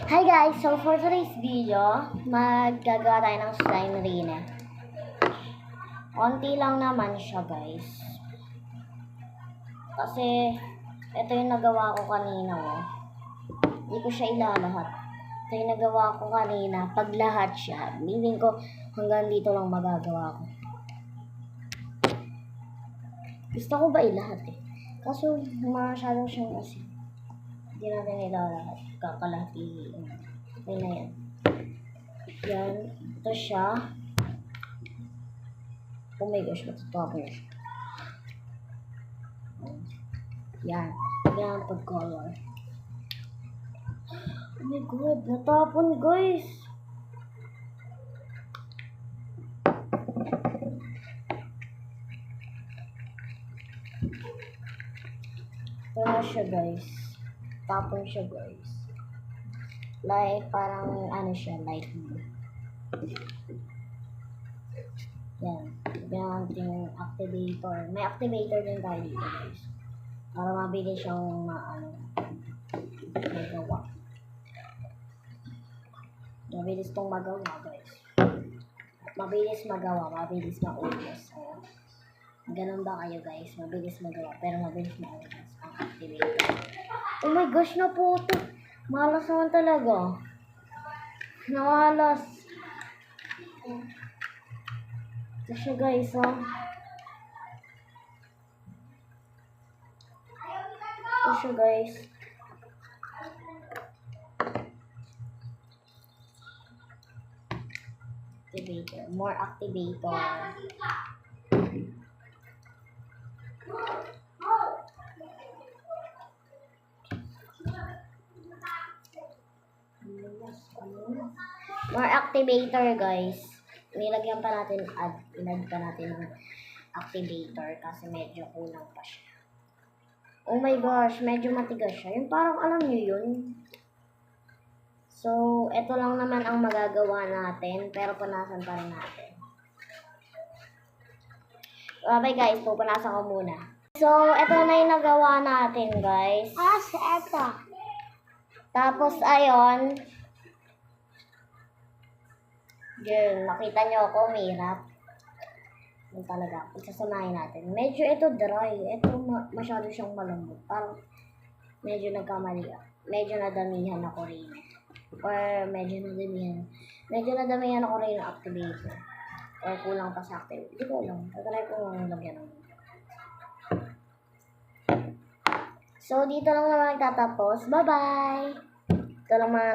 Hi guys! So for today's video, maggagawa tayo ng slime rin. Konti lang naman siya guys. Kasi ito yung nagawa ko kanina. Hindi ko siya ilalahat. Ito yung nagawa ko kanina. Pag lahat siya, meaning ko hanggang dito lang magagawa ko. Gusto ko ba ilahat Kaso masyado siyang kasi. Hindi natin ilalahat. Kakalahati. Okay na yan. Yan. Ito siya. Oh my gosh, matutapon na siya. Yan. Yan pag-color. Oh my god, natapon guys. Ito na siya guys. Tapon siya guys. Like, parang ano siya, light blue. Yan. Yan yung activator. May activator din tayo dito guys. Para mabilis siyang magawa. Mabilis itong magawa guys. Mabilis magawa. Mabilis maubos. Ganun ba kayo guys? Mabilis magawa. Pero mabilis maubos ang activator. Oh my gosh, naputo. Malas naman talaga. Nakalas. Ito siya guys, Ito siya guys. Activator. More activator. More activator guys. Nilagyan pa natin inad pa natin ng activator kasi medyo kulang pa siya. Oh my gosh, medyo matigas siya. Yung parang alam niyo yun. So, ito lang naman ang magagawa natin pero punasan pa rin natin. Okay guys, pupunasan ko muna. So, ito na yung nagawa natin guys. Ito. Tapos, ayon. Yun, makita nyo ako, mahirap. Yun talaga, pagsasamahin natin. Medyo ito dry. Ito masyado siyang malambot. Parang medyo nagkamali. Medyo nadamihan ako rin. Or medyo nadamihan ako rin ng activator. Or kulang pa sa activator. Hindi ko alam. Tatry ko lang lagyan ng. So, dito lang naman nagtatapos. Bye-bye! Ito lang mga